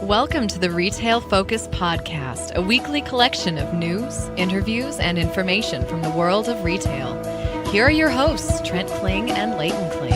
Welcome to the Retail Focus Podcast, a weekly collection of news, interviews, and information from the world of retail. Here are your hosts, Trent Kling and Leighton Kling.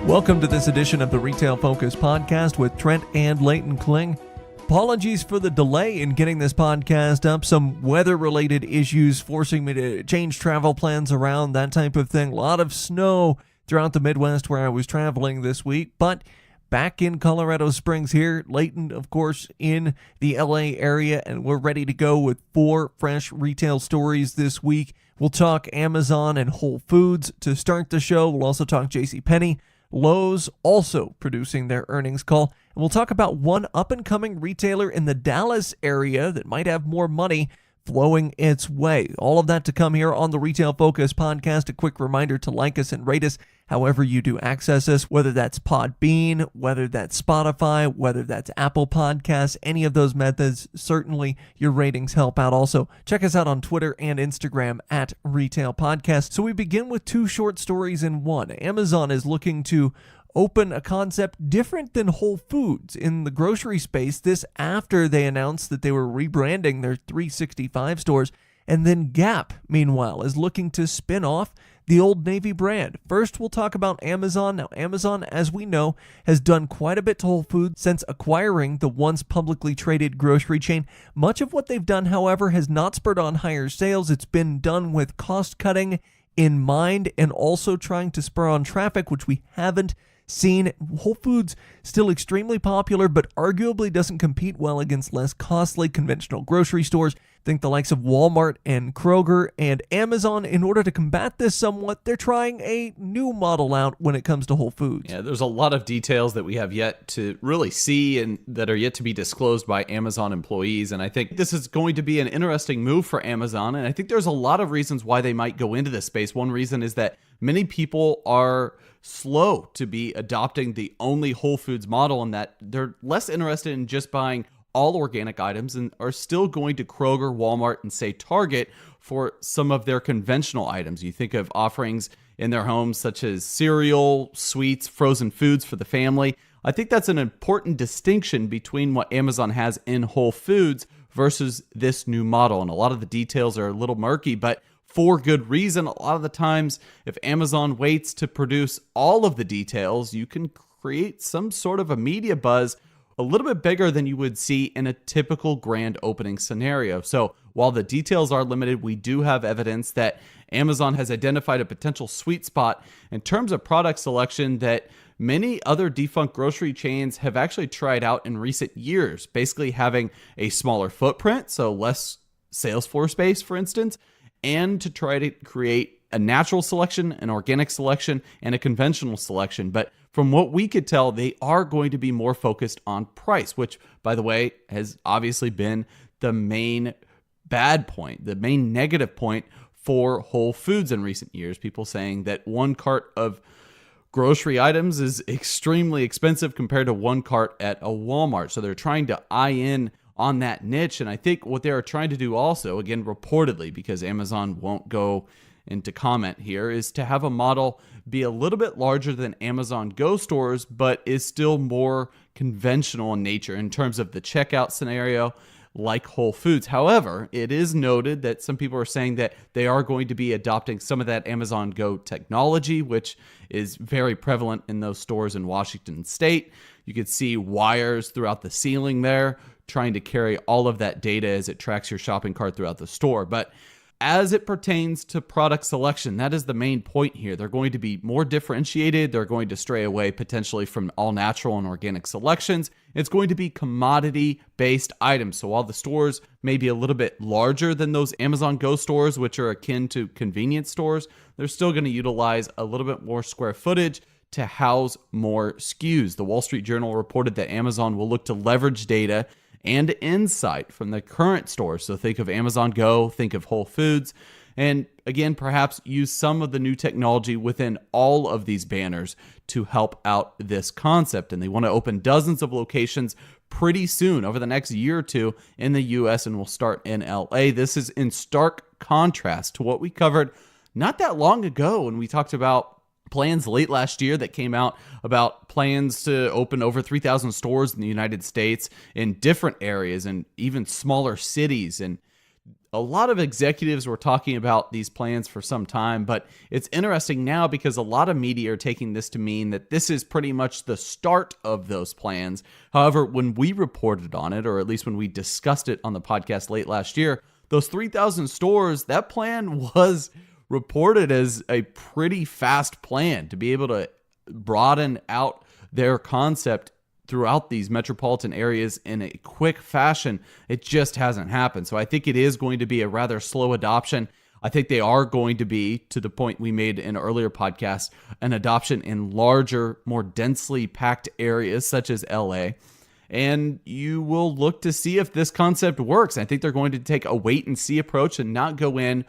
Welcome to this edition of the Retail Focus Podcast with Trent and Leighton Kling. Apologies for the delay in getting this podcast up. Some weather-related issues forcing me to change travel plans around, that type of thing. A lot of snow throughout the Midwest where I was traveling this week, but back in Colorado Springs here. Leighton, of course, in the LA area, and we're ready to go with 4 fresh retail stories this week. We'll talk Amazon and Whole Foods to start the show. We'll also talk JCPenney. Lowe's also producing their earnings call. And we'll talk about one up-and-coming retailer in the Dallas area that might have more money flowing its way. All of that to come here on the Retail Focus Podcast. A quick reminder to like us and rate us however you do access us, whether that's Podbean, whether that's Spotify, whether that's Apple Podcasts, any of those methods. Certainly your ratings help out. Also, check us out on Twitter and Instagram at Retail Podcast. So we begin with 2 short stories in one. Amazon is looking to open a concept different than Whole Foods in the grocery space. This after they announced that they were rebranding their 365 stores. And then Gap, meanwhile, is looking to spin off the Old Navy brand. First, we'll talk about Amazon. Now, Amazon, as we know, has done quite a bit to Whole Foods since acquiring the once publicly traded grocery chain. Much of what they've done, however, has not spurred on higher sales. It's been done with cost cutting in mind and also trying to spur on traffic, which we haven't seen. Whole Foods still extremely popular, but arguably doesn't compete well against less costly conventional grocery stores. Think the likes of Walmart and Kroger and Amazon. In order to combat this somewhat, they're trying a new model out when it comes to Whole Foods. Yeah, there's a lot of details that we have yet to really see and that are yet to be disclosed by Amazon employees. And I think this is going to be an interesting move for Amazon. And I think there's a lot of reasons why they might go into this space. One reason is that many people are slow to be adopting the only Whole Foods model, and that they're less interested in just buying all organic items and are still going to Kroger, Walmart, and say Target for some of their conventional items. You think of offerings in their homes such as cereal, sweets, frozen foods for the family. I think that's an important distinction between what Amazon has in Whole Foods versus this new model. And a lot of the details are a little murky, but for good reason. A lot of the times, if Amazon waits to produce all of the details, you can create some sort of a media buzz a little bit bigger than you would see in a typical grand opening scenario. So while the details are limited, we do have evidence that Amazon has identified a potential sweet spot in terms of product selection that many other defunct grocery chains have actually tried out in recent years, basically having a smaller footprint, so less sales floor space, for instance, and to try to create a natural selection, an organic selection, and a conventional selection. But from what we could tell, they are going to be more focused on price, which, by the way, has obviously been the main bad point, the main negative point for Whole Foods in recent years. People saying that one cart of grocery items is extremely expensive compared to one cart at a Walmart. So they're trying to eye in on that niche. And I think what they are trying to do also, again, reportedly, because Amazon won't go into comment here, is to have a model be a little bit larger than Amazon Go stores, but is still more conventional in nature in terms of the checkout scenario, like Whole Foods. However, it is noted that some people are saying that they are going to be adopting some of that Amazon Go technology, which is very prevalent in those stores in Washington State. You could see wires throughout the ceiling there, trying to carry all of that data as it tracks your shopping cart throughout the store. But as it pertains to product selection, that is the main point here. They're going to be more differentiated. They're going to stray away potentially from all natural and organic selections. It's going to be commodity-based items. So while the stores may be a little bit larger than those Amazon Go stores, which are akin to convenience stores, they're still going to utilize a little bit more square footage to house more SKUs. The Wall Street Journal reported that Amazon will look to leverage data and insight from the current stores. So think of Amazon Go, think of Whole Foods, and again, perhaps use some of the new technology within all of these banners to help out this concept. And they want to open dozens of locations pretty soon, over the next year or two, in the US, and will start in LA. This is in stark contrast to what we covered not that long ago when we talked about plans late last year that came out about plans to open over 3,000 stores in the United States in different areas and even smaller cities. And a lot of executives were talking about these plans for some time, but it's interesting now because a lot of media are taking this to mean that this is pretty much the start of those plans. However, when we reported on it, or at least when we discussed it on the podcast late last year, those 3,000 stores, that plan was reported as a pretty fast plan to be able to broaden out their concept throughout these metropolitan areas in a quick fashion. It just hasn't happened. So I think it is going to be a rather slow adoption. I think they are going to be, to the point we made in earlier podcasts, an adoption in larger, more densely packed areas such as LA. And you will look to see if this concept works. I think they're going to take a wait and see approach and not go in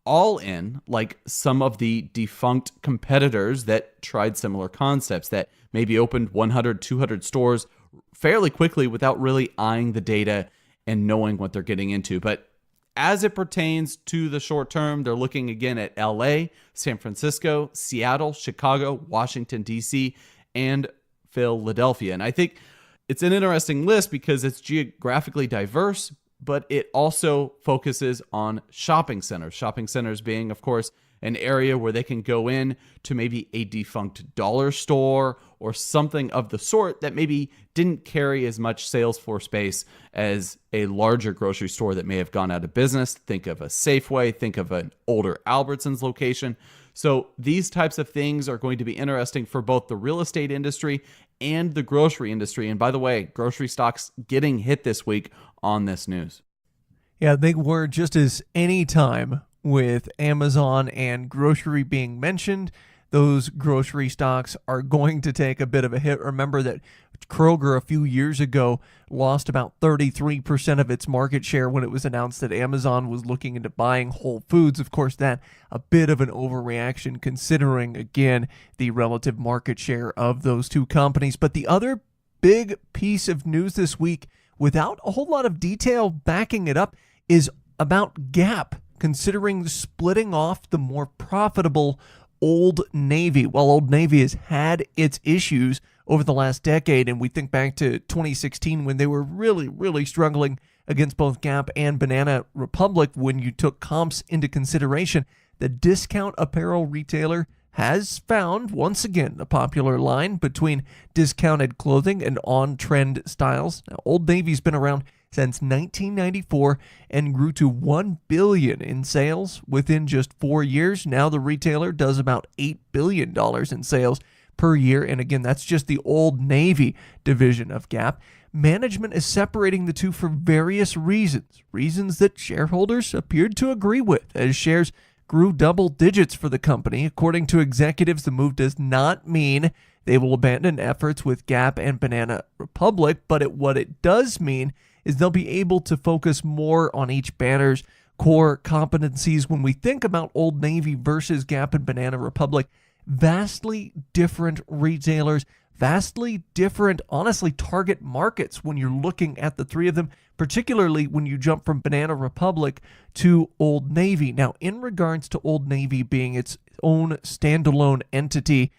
all in like some of the defunct competitors that tried similar concepts that maybe opened 100, 200 stores fairly quickly without really eyeing the data and knowing what they're getting into. But as it pertains to the short term, they're looking again at LA, San Francisco, Seattle, Chicago, Washington, D.C., and Philadelphia. And I think it's an interesting list because it's geographically diverse, but it also focuses on shopping centers. Shopping centers being, of course, an area where they can go in to maybe a defunct dollar store or something of the sort that maybe didn't carry as much sales floor space as a larger grocery store that may have gone out of business. Think of a Safeway, think of an older Albertsons location. So these types of things are going to be interesting for both the real estate industry and the grocery industry. And by the way, grocery stocks getting hit this week on this news. Yeah, they were just as any time with Amazon and grocery being mentioned, those grocery stocks are going to take a bit of a hit. Remember that Kroger a few years ago lost about 33% of its market share when it was announced that Amazon was looking into buying Whole Foods. Of course, that a bit of an overreaction considering, again, the relative market share of those two companies. But the other big piece of news this week, without a whole lot of detail backing it up, is about Gap, considering splitting off the more profitable Old Navy. While Old Navy has had its issues over the last decade, and we think back to 2016 when they were really struggling against both Gap and Banana Republic when you took comps into consideration, the discount apparel retailer has found, once again, a popular line between discounted clothing and on-trend styles. Now, Old Navy's been around since 1994 and grew to $1 billion in sales within just 4 years. Now the retailer does about $8 billion in sales per year. And again, that's just the Old Navy division of Gap. Management is separating the two for various reasons that shareholders appeared to agree with, as shares grew double digits for the company. According to executives, the move does not mean they will abandon efforts with Gap and Banana Republic, but what it does mean is they'll be able to focus more on each banner's core competencies. When we think about Old Navy versus Gap and Banana Republic, vastly different retailers, vastly different, honestly, target markets when you're looking at the three of them, particularly when you jump from Banana Republic to Old Navy. Now, in regards to Old Navy being its own standalone entity,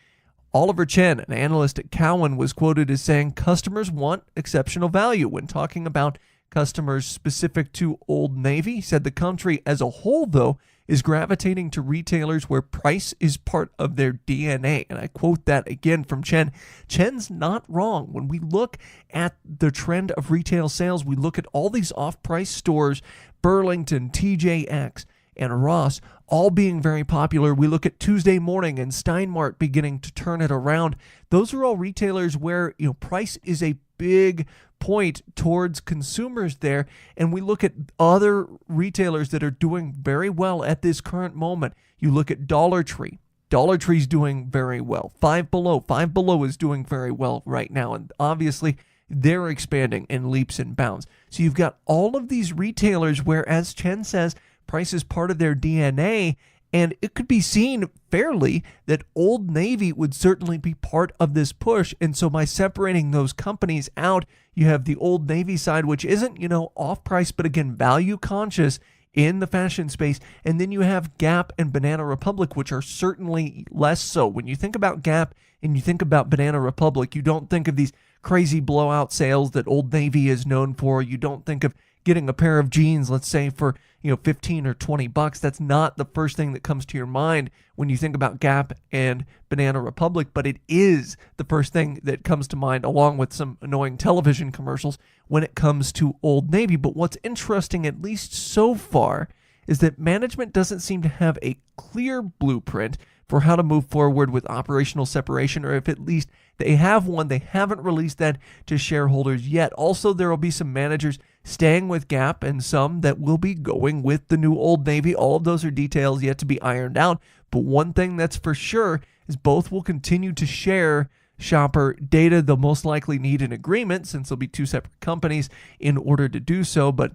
Oliver Chen, an analyst at Cowen, was quoted as saying customers want exceptional value. When talking about customers specific to Old Navy, he said the country as a whole, though, is gravitating to retailers where price is part of their DNA. And I quote that again from Chen. Chen's not wrong. When we look at the trend of retail sales, we look at all these off-price stores, Burlington, TJX, and Ross, all being very popular. We look at Tuesday Morning and Steinmart beginning to turn it around. Those are all retailers where, price is a big point towards consumers there. And we look at other retailers that are doing very well at this current moment. You look at Dollar Tree. Dollar Tree's doing very well. Five Below is doing very well right now. And obviously, they're expanding in leaps and bounds. So you've got all of these retailers where, as Chen says, price is part of their DNA, and it could be seen fairly that Old Navy would certainly be part of this push. And so by separating those companies out, you have the Old Navy side, which isn't, off price, but again, value conscious in the fashion space. And then you have Gap and Banana Republic, which are certainly less so. When you think about Gap and you think about Banana Republic, you don't think of these crazy blowout sales that Old Navy is known for. You don't think of getting a pair of jeans, let's say for, 15 or 20 bucks. That's not the first thing that comes to your mind when you think about Gap and Banana Republic, but it is the first thing that comes to mind, along with some annoying television commercials, when it comes to Old Navy. But what's interesting, at least so far, is that management doesn't seem to have a clear blueprint for how to move forward with operational separation, or if at least they have one, they haven't released that to shareholders yet. Also, there will be some managers staying with Gap and some that will be going with the new Old Navy. All of those are details yet to be ironed out. But one thing that's for sure is both will continue to share shopper data. They'll most likely need an agreement, since they'll be two separate companies, in order to do so. But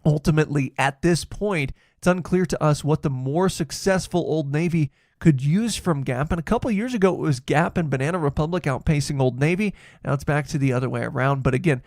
ultimately, at this point, it's unclear to us what the more successful Old Navy could use from Gap. And a couple of years ago, it was Gap and Banana Republic outpacing Old Navy. Now it's back to the other way around. But again,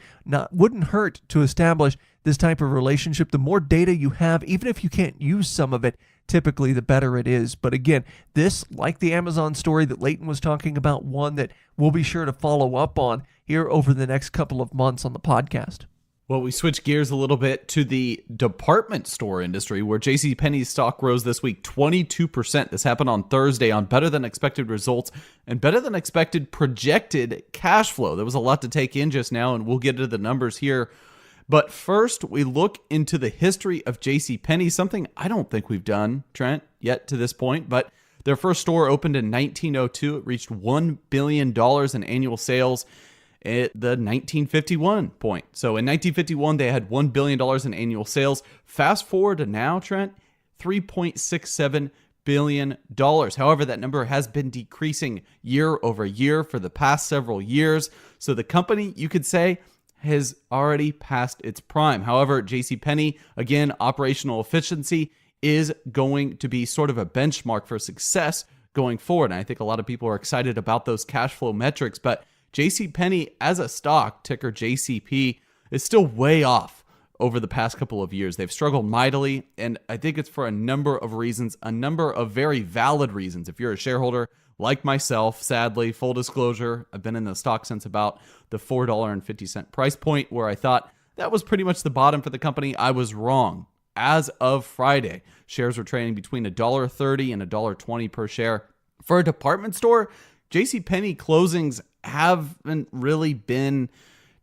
wouldn't hurt to establish this type of relationship. The more data you have, even if you can't use some of it, typically the better it is. But again, this, like the Amazon story that Leighton was talking about, one that we'll be sure to follow up on here over the next couple of months on the podcast. Well, we switch gears a little bit to the department store industry, where JCPenney's stock rose this week 22%. This happened on Thursday on better than expected results and better than expected projected cash flow. There was a lot to take in just now, and we'll get into the numbers here. But first, we look into the history of JCPenney, something I don't think we've done, Trent, yet to this point. But their first store opened in 1902. It reached $1 billion in annual sales at the 1951 point. So in 1951, they had $1 billion in annual sales. Fast forward to now, Trent, $3.67 billion. However, that number has been decreasing year over year for the past several years. So the company, you could say, has already passed its prime. However, JCPenney, again, operational efficiency is going to be sort of a benchmark for success going forward. And I think a lot of people are excited about those cash flow metrics, but JCPenney as a stock, ticker JCP, is still way off over the past couple of years. They've struggled mightily, and I think it's for a number of reasons, a number of very valid reasons. If you're a shareholder like myself, sadly, full disclosure, I've been in the stock since about the $4.50 price point, where I thought that was pretty much the bottom for the company. I was wrong. As of Friday, shares were trading between $1.30 and $1.20 per share. For a department store, JCPenney closings haven't really been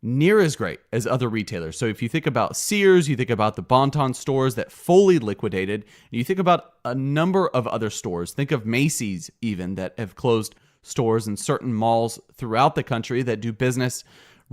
near as great as other retailers. So if you think about Sears, you think about the Bon-Ton stores that fully liquidated, you think about a number of other stores, think of Macy's even, that have closed stores in certain malls throughout the country that do business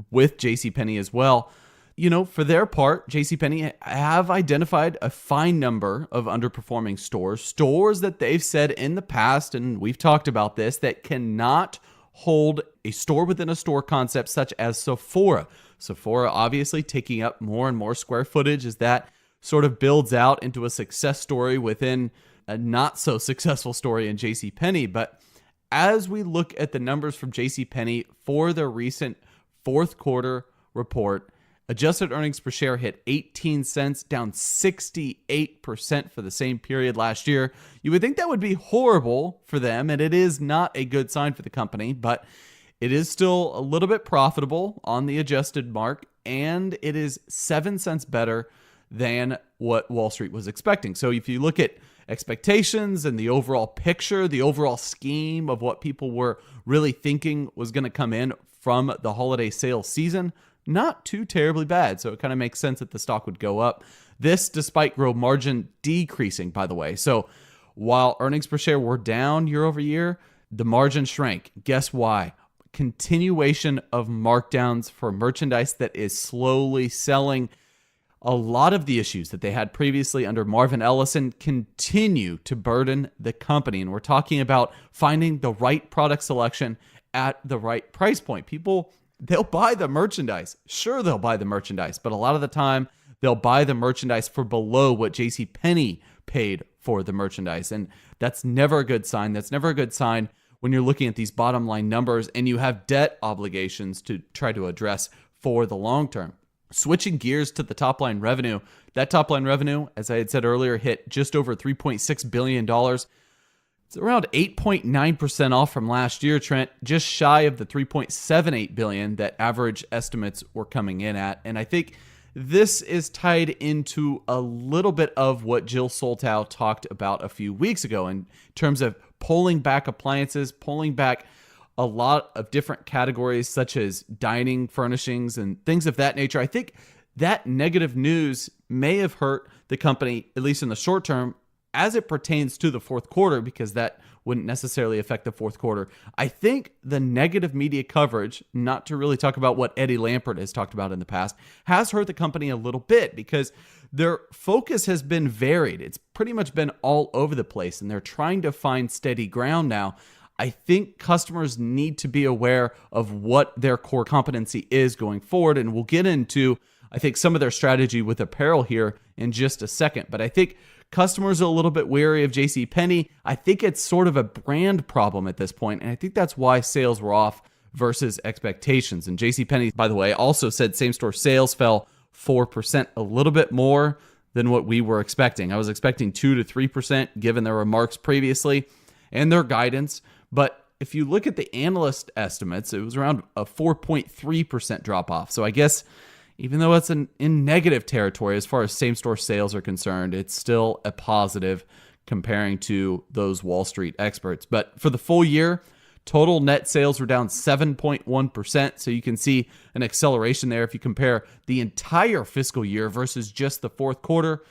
with JCPenney as well. You know, for their part, JCPenney have identified a fine number of underperforming stores that they've said in the past, and we've talked about this, that cannot hold a store within a store concept such as Sephora. Sephora obviously taking up more and more square footage as that sort of builds out into a success story within a not so successful story in JCPenney. But as we look at the numbers from JCPenney for their recent fourth quarter report, adjusted earnings per share hit 18 cents, down 68% for the same period last year. You would think that would be horrible for them, and it is not a good sign for the company, but it is still a little bit profitable on the adjusted mark, and it is 7 cents better than what Wall Street was expecting. So if you look at expectations and the overall picture, the overall scheme of what people were really thinking was going to come in from the holiday sales season, not too terribly bad. So it kind of makes sense that the stock would go up. This despite gross margin decreasing, by the way. So while earnings per share were down year over year, the margin shrank. Guess why? Continuation of markdowns for merchandise that is slowly selling. A lot of the issues that they had previously under Marvin Ellison continue to burden the company. And we're talking about finding the right product selection at the right price point. People, they'll buy the merchandise. Sure, they'll buy the merchandise, but a lot of the time they'll buy the merchandise for below what JCPenney paid for the merchandise. And that's never a good sign. That's never a good sign when you're looking at these bottom line numbers and you have debt obligations to try to address for the long term. Switching gears to the top line revenue, That top line revenue, as I had said earlier, hit just over $3.6 billion. It's around 8.9% off from last year, Trent, just shy of the $3.78 billion that average estimates were coming in at. And I think this is tied into a little bit of what Jill Soltau talked about a few weeks ago in terms of pulling back appliances, pulling back a lot of different categories such as dining, furnishings, and things of that nature. I think that negative news may have hurt the company, at least in the short term, as it pertains to the fourth quarter, because that wouldn't necessarily affect the fourth quarter. I think the negative media coverage, not to really talk about what Eddie Lampert has talked about in the past, has hurt the company a little bit because their focus has been varied. It's pretty much been all over the place, and they're trying to find steady ground now. I think customers need to be aware of what their core competency is going forward, and we'll get into, I think, some of their strategy with apparel here in just a second. But I think customers are a little bit wary of JCPenney. I think it's sort of a brand problem at this point, and I think that's why sales were off versus expectations. And JCPenney, by the way, also said same-store sales fell 4%, a little bit more than what we were expecting. I was expecting 2 to 3% given their remarks previously and their guidance. But if you look at the analyst estimates, it was around a 4.3% drop-off. So I guess even though it's in negative territory as far as same-store sales are concerned, it's still a positive comparing to those Wall Street experts. But for the full year, total net sales were down 7.1%. So you can see an acceleration there if you compare the entire fiscal year versus just the fourth quarter.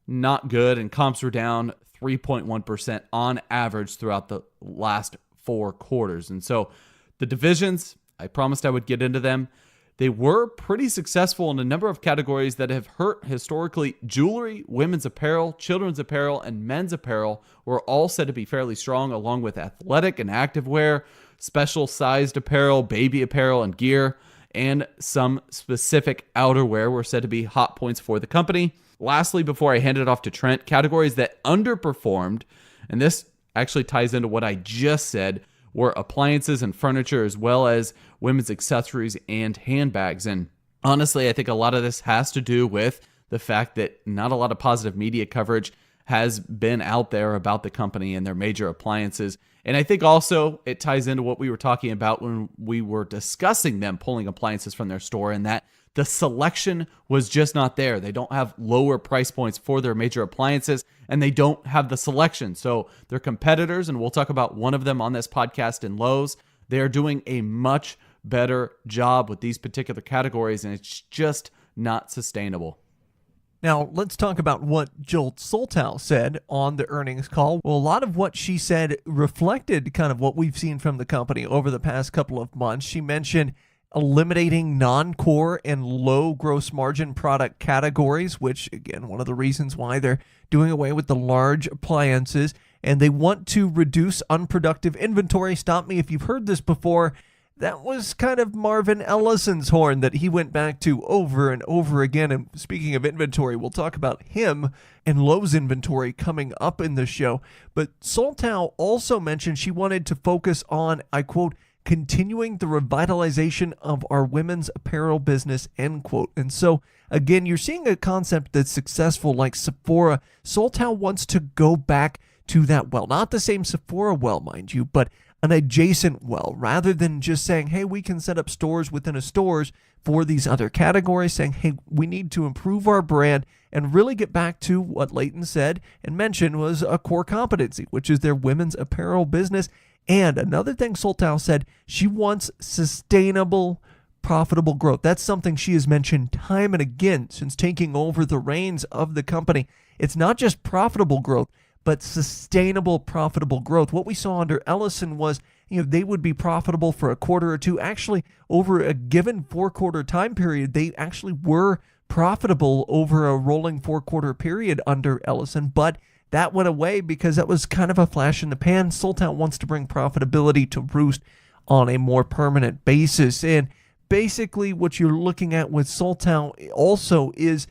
Not good. And comps were down 3.1% on average throughout the last 4 quarters. And so the divisions, I promised I would get into them. They were pretty successful in a number of categories that have hurt historically. Jewelry, women's apparel, children's apparel, and men's apparel were all said to be fairly strong, along with athletic and activewear, special-sized apparel, baby apparel, and gear, and some specific outerwear were said to be hot points for the company. Lastly, before I hand it off to Trent, categories that underperformed, and this actually ties into what I just said, were appliances and furniture, as well as women's accessories and handbags. And honestly, I think a lot of this has to do with the fact that not a lot of positive media coverage has been out there about the company and their major appliances. And I think also it ties into what we were talking about when we were discussing them pulling appliances from their store, and that the selection was just not there. They don't have lower price points for their major appliances, and they don't have the selection. So their competitors, and we'll talk about one of them on this podcast in Lowe's, they are doing a much better job with these particular categories, and it's just not sustainable. Now, let's talk about what Jill Soltau said on the earnings call. Well, a lot of what she said reflected kind of what we've seen from the company over the past couple of months. She mentioned eliminating non-core and low gross margin product categories, which, again, one of the reasons why they're doing away with the large appliances. And they want to reduce unproductive inventory. Stop me if you've heard this before. That was kind of Marvin Ellison's horn that he went back to over and over again. And speaking of inventory, we'll talk about him and Lowe's inventory coming up in the show. But Soltau also mentioned she wanted to focus on, I quote, continuing the revitalization of our women's apparel business, end quote. And so, again, you're seeing a concept that's successful like Sephora. Soltau wants to go back to that well, not the same Sephora well, mind you, but an adjacent well, rather than just saying, hey, we can set up stores within a stores for these other categories, saying, hey, we need to improve our brand and really get back to what Leighton said and mentioned was a core competency, which is their women's apparel business. And another thing Soltau said, she wants sustainable, profitable growth. That's something she has mentioned time and again since taking over the reins of the company. It's not just profitable growth, but sustainable, profitable growth. What we saw under Ellison was, they would be profitable for a quarter or two. Actually, over a given 4-quarter time period, they actually were profitable over a rolling 4-quarter period under Ellison, but that went away because that was kind of a flash in the pan. Soltau wants to bring profitability to Roost on a more permanent basis. And basically what you're looking at with Soltau also is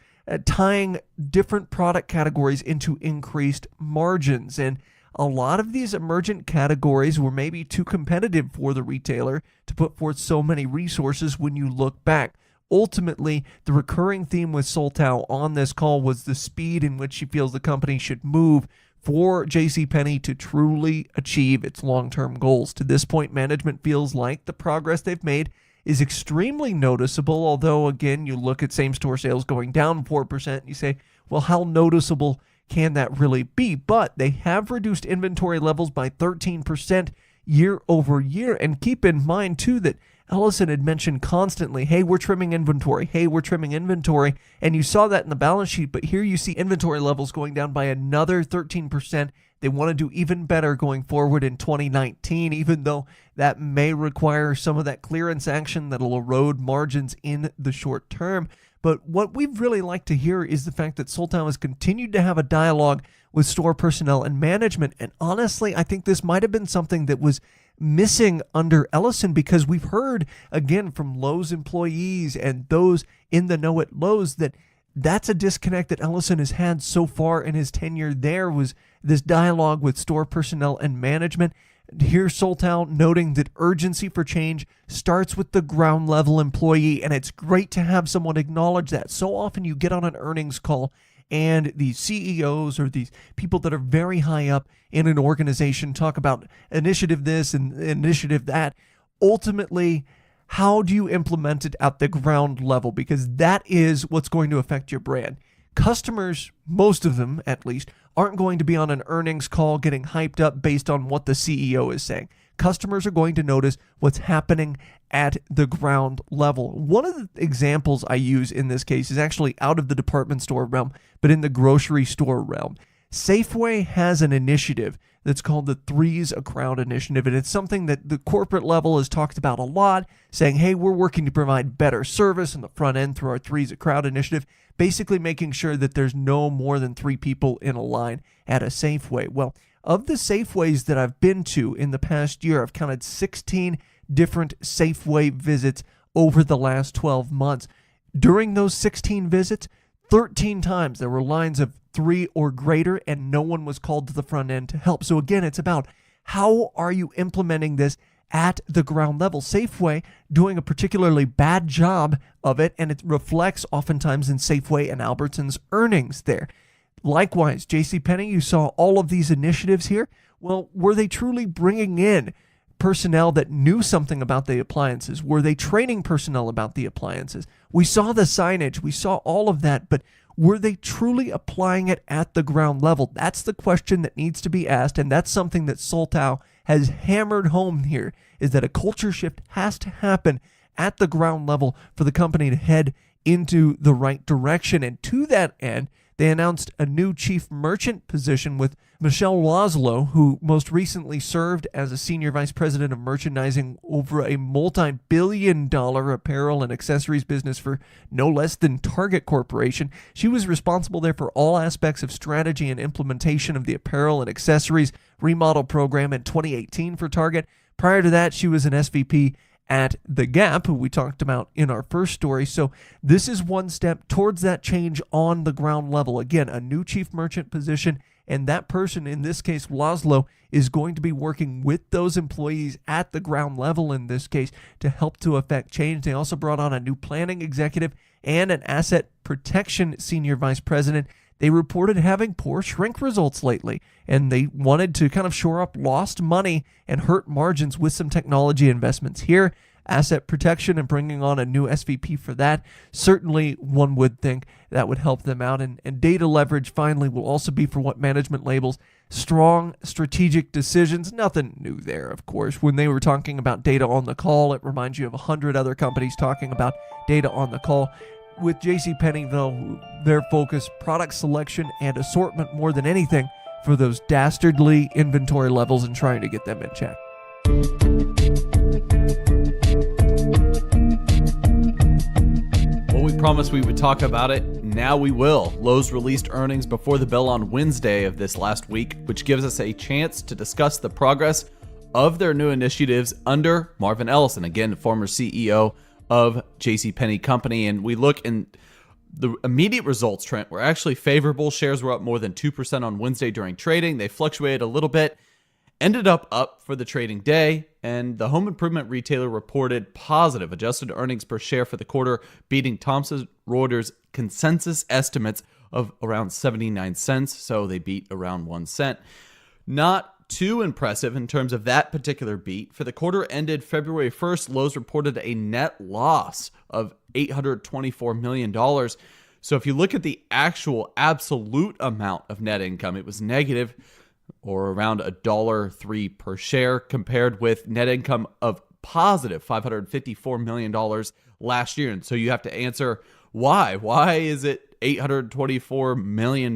tying different product categories into increased margins. And a lot of these emergent categories were maybe too competitive for the retailer to put forth so many resources when you look back. ultimately, the recurring theme with Soltow on this call was the speed in which she feels the company should move for JCPenney to truly achieve its long-term goals. To this point, management feels like the progress they've made is extremely noticeable, although, again, you look at same-store sales going down 4%, and you say, well, how noticeable can that really be? But they have reduced inventory levels by 13% year over year, and keep in mind, too, that Ellison had mentioned constantly, hey, we're trimming inventory, and you saw that in the balance sheet, but here you see inventory levels going down by another 13%. They want to do even better going forward in 2019, even though that may require some of that clearance action that'll erode margins in the short term. But what we'd really like to hear is the fact that Soltow has continued to have a dialogue with store personnel and management, and honestly, I think this might have been something that was missing under Ellison, because we've heard again from Lowe's employees and those in the know at Lowe's that that's a disconnect that Ellison has had so far in his tenure there, was this dialogue with store personnel and management. Here's Soltow noting that urgency for change starts with the ground level employee, and it's great to have someone acknowledge that. So often you get on an earnings call and these CEOs or these people that are very high up in an organization talk about initiative this and initiative that. Ultimately, how do you implement it at the ground level? Because that is what's going to affect your brand. Customers, most of them at least, aren't going to be on an earnings call getting hyped up based on what the CEO is saying. Customers are going to notice what's happening at the ground level. One of the examples I use in this case is actually out of the department store realm, but in the grocery store realm. Safeway has an initiative that's called the Threes a Crowd Initiative, and it's something that the corporate level has talked about a lot, saying, hey, we're working to provide better service in the front end through our Threes a Crowd Initiative, basically making sure that there's no more than 3 people in a line at a Safeway. Well, of the Safeways that I've been to in the past year, I've counted 16 different Safeway visits over the last 12 months. During those 16 visits, 13 times there were lines of 3 or greater, and no one was called to the front end to help. So again, it's about how are you implementing this at the ground level. Safeway doing a particularly bad job of it, and it reflects oftentimes in Safeway and Albertsons earnings there. Likewise, JCPenney, you saw all of these initiatives here. Well, were they truly bringing in personnel that knew something about the appliances? Were they training personnel about the appliances? We saw the signage, we saw all of that, but were they truly applying it at the ground level? That's the question that needs to be asked, and that's something that Soltow has hammered home here, is that a culture shift has to happen at the ground level for the company to head into the right direction. And to that end, they announced a new chief merchant position with Michelle Lowe, who most recently served as a senior vice president of merchandising over a multi-billion-dollar apparel and accessories business for no less than Target Corporation. She was responsible there for all aspects of strategy and implementation of the apparel and accessories remodel program in 2018 for Target. Prior to that, she was an SVP at The Gap, who we talked about in our first story. So this is one step towards that change on the ground level. Again, a new chief merchant position, and that person, in this case, Laszlo, is going to be working with those employees at the ground level in this case to help to affect change. They also brought on a new planning executive and an asset protection senior vice president. They reported having poor shrink results lately, and they wanted to kind of shore up lost money and hurt margins with some technology investments here. Asset protection and bringing on a new SVP for that, certainly one would think that would help them out. And data leverage, finally, will also be for what management labels strong strategic decisions. Nothing new there, of course. When they were talking about data on the call, it reminds you of 100 other companies talking about data on the call. With JCPenney, though, their focus, product selection and assortment more than anything for those dastardly inventory levels and trying to get them in check. Well, we promised we would talk about it. Now we will. Lowe's released earnings before the bell on Wednesday of this last week, which gives us a chance to discuss the progress of their new initiatives under Marvin Ellison, again, former CEO of JCPenney Company. And we look, and the immediate results, Trent, were actually favorable. Shares were up more than 2% on Wednesday during trading. They fluctuated a little bit, ended up for the trading day, and the home improvement retailer reported positive adjusted earnings per share for the quarter, beating Thomson Reuters consensus estimates of around 79 cents. So they beat around 1 cent. Not too impressive in terms of that particular beat. For the quarter ended February 1st, Lowe's reported a net loss of $824 million. So if you look at the actual absolute amount of net income, it was negative, or around $1.03 per share, compared with net income of positive $554 million last year. And so you have to answer why. Why is it $824 million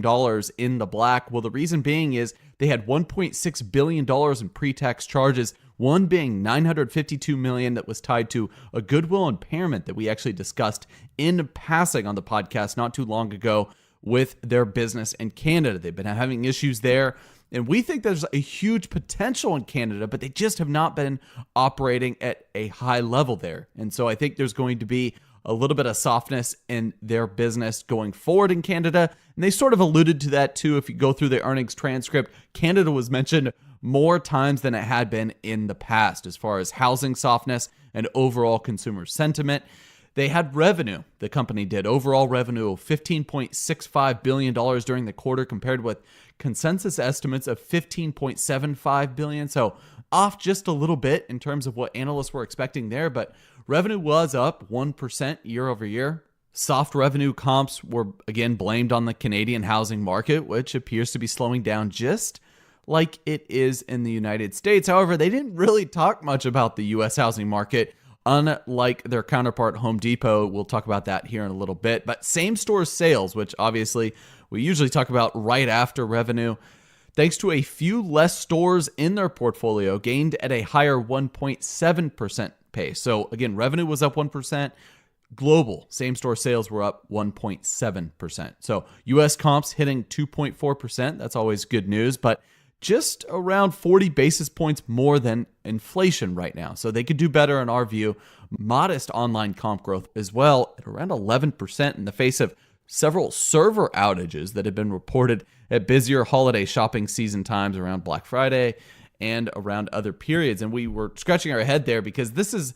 in the black? Well, the reason being is they had $1.6 billion in pre-tax charges, one being $952 million that was tied to a goodwill impairment that we actually discussed in passing on the podcast not too long ago with their business in Canada. They've been having issues there, and we think there's a huge potential in Canada, but they just have not been operating at a high level there. And so I think there's going to be a little bit of softness in their business going forward in Canada. And they sort of alluded to that too. If you go through the earnings transcript, Canada was mentioned more times than it had been in the past as far as housing softness and overall consumer sentiment. They had revenue, the company did, overall revenue of $15.65 billion during the quarter, compared with consensus estimates of $15.75 billion. So off just a little bit in terms of what analysts were expecting there, but revenue was up 1% year over year. Soft revenue comps were again blamed on the Canadian housing market, which appears to be slowing down just like it is in the United States. However, they didn't really talk much about the U.S. housing market, unlike their counterpart Home Depot. We'll talk about that here in a little bit. But same-store sales, which obviously we usually talk about right after revenue, thanks to a few less stores in their portfolio, gained at a higher 1.7% pace. So again, revenue was up 1%. Global same-store sales were up 1.7%. So U.S. comps hitting 2.4%. That's always good news, but just around 40 basis points more than inflation right now. So they could do better in our view. Modest online comp growth as well at around 11% in the face of several server outages that have been reported at busier holiday shopping season times around Black Friday and around other periods. And we were scratching our head there because this is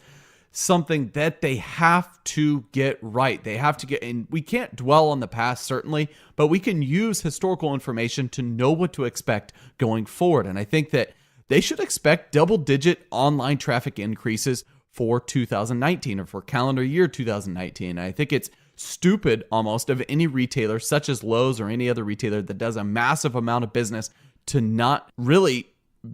something that they have to get right. They have to get, and we can't dwell on the past, certainly, but we can use historical information to know what to expect going forward. And I think that they should expect double-digit online traffic increases for 2019 or for calendar year 2019. And I think it's stupid almost of any retailer such as Lowe's or any other retailer that does a massive amount of business to not really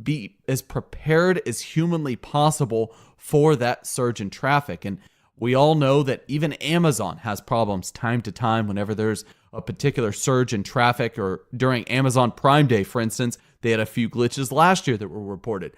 be as prepared as humanly possible for that surge in traffic. And we all know that even Amazon has problems time to time whenever there's a particular surge in traffic, or during Amazon Prime Day, for instance, they had a few glitches last year that were reported.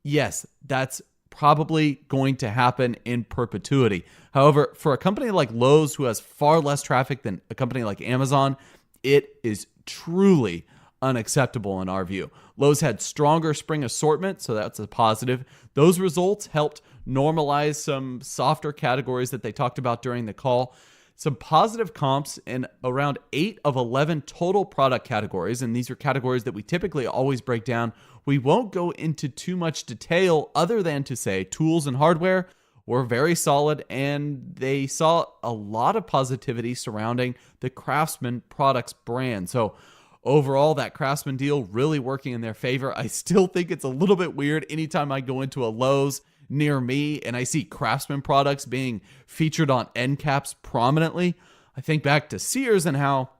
Yes, that's probably going to happen in perpetuity. However, for a company like Lowe's, who has far less traffic than a company like Amazon, it is truly unacceptable in our view. Lowe's had stronger spring assortment, so that's a positive. Those results helped normalize some softer categories that they talked about during the call. Some positive comps in around 8 of 11 total product categories, and these are categories that we typically always break down. We won't go into too much detail other than to say tools and hardware were very solid, and they saw a lot of positivity surrounding the Craftsman products brand. So overall, that Craftsman deal really working in their favor. I still think it's a little bit weird anytime I go into a Lowe's near me and I see Craftsman products being featured on end caps prominently. I think back to Sears and how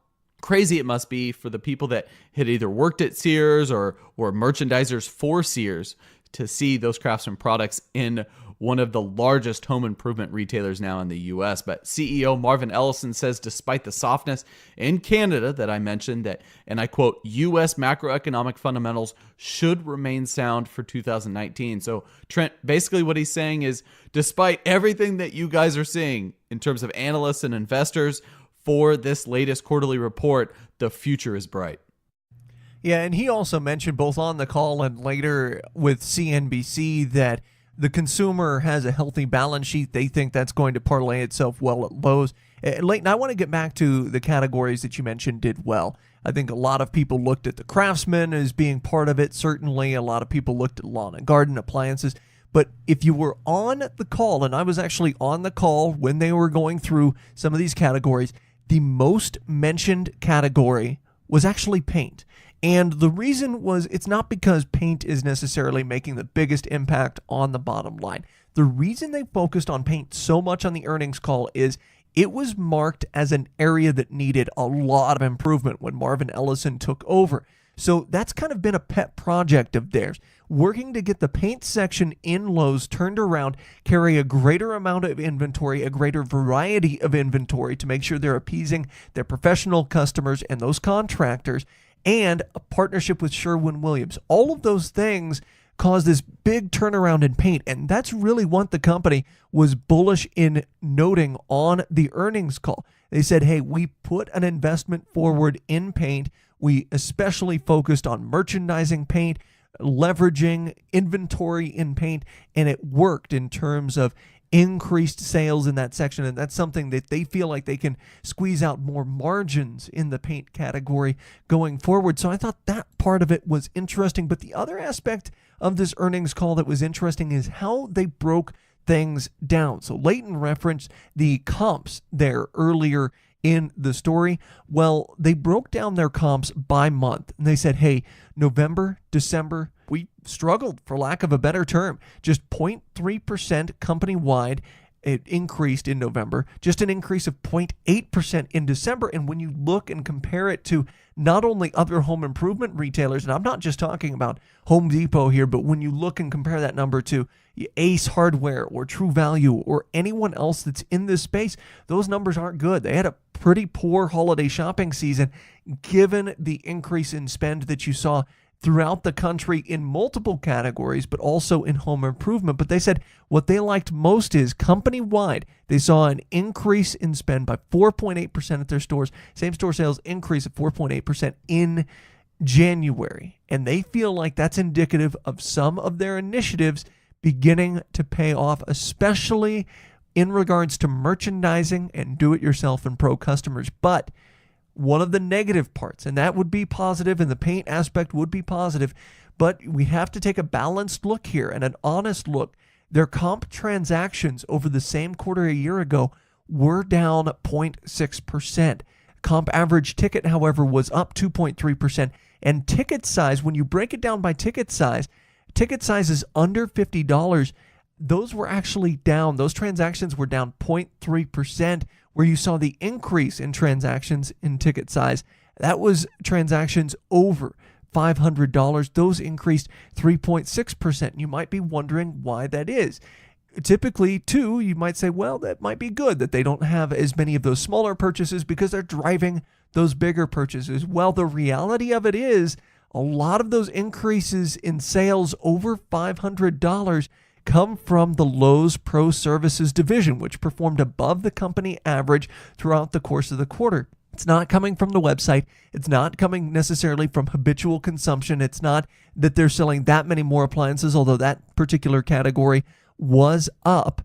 crazy it must be for the people that had either worked at Sears or were merchandisers for Sears to see those Craftsman products in one of the largest home improvement retailers now in the U.S. But CEO Marvin Ellison says despite the softness in Canada that I mentioned, that, and I quote, U.S. macroeconomic fundamentals should remain sound for 2019. So Trent, basically what he's saying is, despite everything that you guys are seeing in terms of analysts and investors for this latest quarterly report, the future is bright. Yeah, and he also mentioned both on the call and later with CNBC that the consumer has a healthy balance sheet. They think that's going to parlay itself well at Lowe's. Leighton, I want to get back to the categories that you mentioned did well. I think a lot of people looked at the Craftsman as being part of it. Certainly, a lot of people looked at lawn and garden appliances. But if you were on the call, and I was actually on the call when they were going through some of these categories, the most mentioned category was actually paint. And the reason was, it's not because paint is necessarily making the biggest impact on the bottom line. The reason they focused on paint so much on the earnings call is it was marked as an area that needed a lot of improvement when Marvin Ellison took over. So that's kind of been a pet project of theirs, working to get the paint section in Lowe's turned around, carry a greater amount of inventory, a greater variety of inventory to make sure they're appeasing their professional customers and those contractors, and a partnership with Sherwin-Williams. All of those things caused this big turnaround in paint, and that's really what the company was bullish in noting on the earnings call. They said, hey, we put an investment forward in paint. We especially focused on merchandising paint, leveraging inventory in paint, and it worked in terms of increased sales in that section, and that's something that they feel like they can squeeze out more margins in the paint category going forward. So I thought that part of it was interesting. But the other aspect of this earnings call that was interesting is how they broke things down. So Leighton referenced the comps there earlier in the story. Well, they broke down their comps by month, and they said, hey, November, December, we struggled, for lack of a better term, just 0.3% company-wide. It increased in November, just an increase of 0.8% in December. And when you look and compare it to not only other home improvement retailers, and I'm not just talking about Home Depot here, but when you look and compare that number to Ace Hardware or True Value or anyone else that's in this space, those numbers aren't good. They had a pretty poor holiday shopping season given the increase in spend that you saw throughout the country in multiple categories, but also in home improvement. But they said what they liked most is company-wide, they saw an increase in spend by 4.8% at their stores, same-store sales increase of 4.8% in January. And they feel like that's indicative of some of their initiatives beginning to pay off, especially in regards to merchandising and do-it-yourself and pro customers. But one of the negative parts, and that would be positive, and the paint aspect would be positive, but we have to take a balanced look here and an honest look. Their comp transactions over the same quarter a year ago were down 0.6%. Comp average ticket, however, was up 2.3%. And ticket size, when you break it down by ticket sizes under $50, those were actually down. Those transactions were down 0.3%. Where you saw the increase in transactions in ticket size, that was transactions over $500. Those increased 3.6%. You might be wondering why that is. Typically, too, you might say, well, that might be good that they don't have as many of those smaller purchases because they're driving those bigger purchases. Well, the reality of it is a lot of those increases in sales over $500 come from the Lowe's Pro Services division, which performed above the company average throughout the course of the quarter. It's not coming from the website. It's not coming necessarily from habitual consumption. It's not that they're selling that many more appliances, although that particular category was up.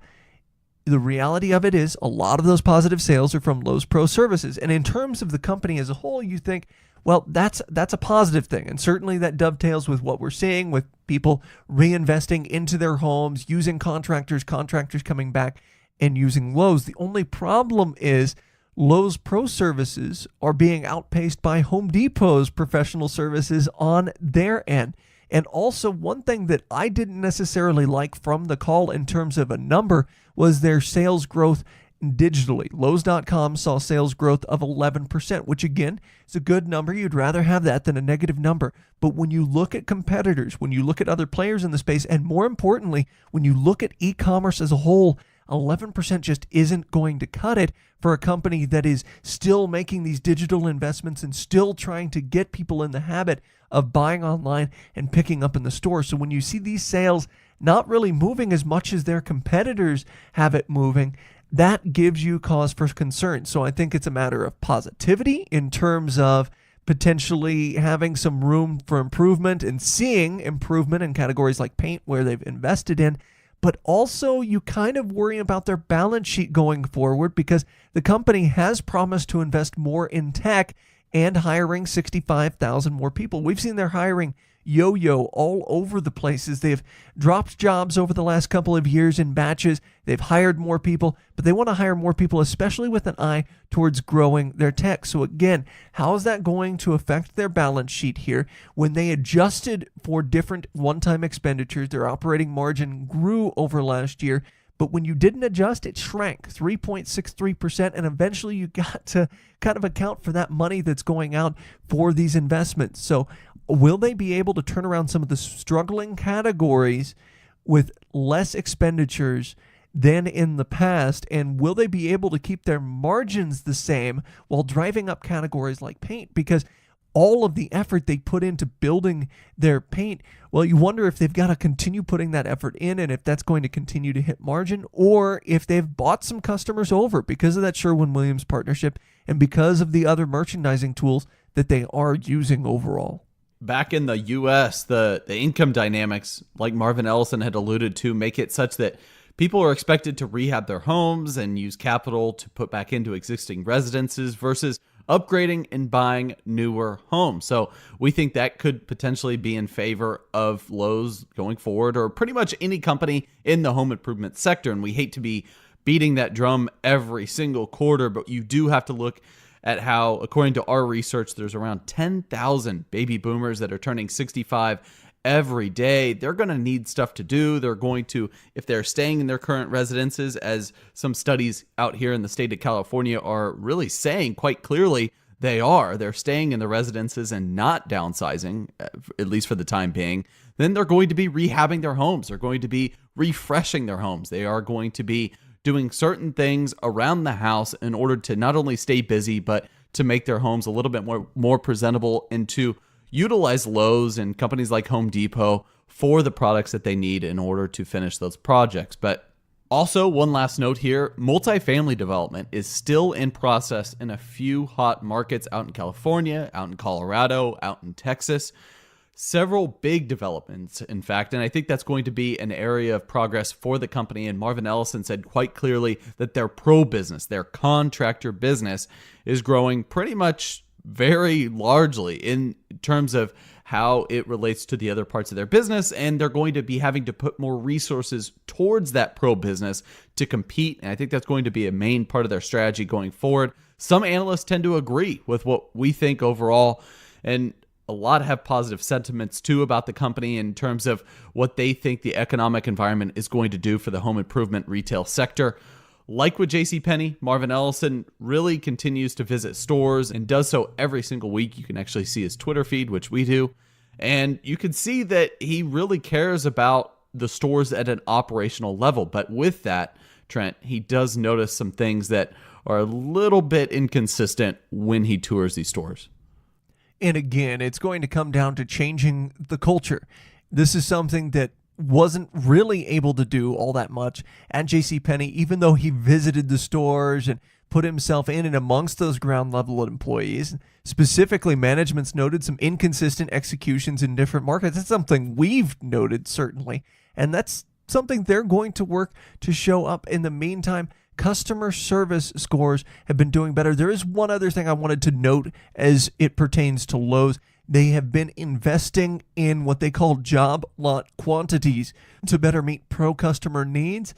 The reality of it is a lot of those positive sales are from Lowe's Pro Services. And in terms of the company as a whole, you think, well, that's a positive thing. And certainly that dovetails with what we're seeing with people reinvesting into their homes, using contractors coming back and using Lowe's. The only problem is Lowe's Pro Services are being outpaced by Home Depot's professional services on their end. And also one thing that I didn't necessarily like from the call in terms of a number was their sales growth digitally. Lowes.com saw sales growth of 11%, which again is a good number. You'd rather have that than a negative number. But when you look at competitors, when you look at other players in the space, and more importantly, when you look at e-commerce as a whole, 11% just isn't going to cut it for a company that is still making these digital investments and still trying to get people in the habit of buying online and picking up in the store. So when you see these sales not really moving as much as their competitors have it moving, that gives you cause for concern. So I think it's a matter of positivity in terms of potentially having some room for improvement and seeing improvement in categories like paint where they've invested in. But also you kind of worry about their balance sheet going forward because the company has promised to invest more in tech and hiring 65,000 more people. We've seen their hiring yo-yo all over the places. They've dropped jobs over the last couple of years in batches. They've hired more people, but they want to hire more people, especially with an eye towards growing their tech. So again, how is that going to affect their balance sheet here? When they adjusted for different one-time expenditures, their operating margin grew over last year. But when you didn't adjust, it shrank 3.63%, and eventually you got to kind of account for that money that's going out for these investments. So will they be able to turn around some of the struggling categories with less expenditures than in the past? And will they be able to keep their margins the same while driving up categories like paint? Because all of the effort they put into building their paint, well, you wonder if they've got to continue putting that effort in and if that's going to continue to hit margin, or if they've bought some customers over because of that Sherwin-Williams partnership and because of the other merchandising tools that they are using overall. Back in the U.S., the income dynamics, like Marvin Ellison had alluded to, make it such that people are expected to rehab their homes and use capital to put back into existing residences versus upgrading and buying newer homes. So we think that could potentially be in favor of Lowe's going forward, or pretty much any company in the home improvement sector. And we hate to be beating that drum every single quarter, but you do have to look at how, according to our research, there's around 10,000 baby boomers that are turning 65 every day. They're going to need stuff to do. They're going to, if they're staying in their current residences, as some studies out here in the state of California are really saying quite clearly, they're staying in the residences and not downsizing, at least for the time being, then they're going to be rehabbing their homes. They're going to be refreshing their homes. They are going to be doing certain things around the house in order to not only stay busy, but to make their homes a little bit more presentable, and to utilize Lowe's and companies like Home Depot for the products that they need in order to finish those projects. But also, one last note here, multifamily development is still in process in a few hot markets out in California, out in Colorado, out in Texas. Several big developments, in fact, and I think that's going to be an area of progress for the company. And Marvin Ellison said quite clearly that their pro business, their contractor business, is growing pretty much very largely in terms of how it relates to the other parts of their business, and they're going to be having to put more resources towards that pro business to compete, and I think that's going to be a main part of their strategy going forward. Some analysts tend to agree with what we think overall, and a lot have positive sentiments too about the company in terms of what they think the economic environment is going to do for the home improvement retail sector. Like with JCPenney, Marvin Ellison really continues to visit stores and does so every single week. You can actually see his Twitter feed, which we do. And you can see that he really cares about the stores at an operational level. But with that, Trent, he does notice some things that are a little bit inconsistent when he tours these stores. And again, it's going to come down to changing the culture. This is something that wasn't really able to do all that much at JCPenney, even though he visited the stores and put himself in and amongst those ground level employees. Specifically, management's noted some inconsistent executions in different markets. That's something we've noted, certainly, and that's something they're going to work to show up. In the meantime, customer service scores have been doing better. There is one other thing I wanted to note as it pertains to Lowe's. They have been investing in what they call job lot quantities to better meet pro customer needs.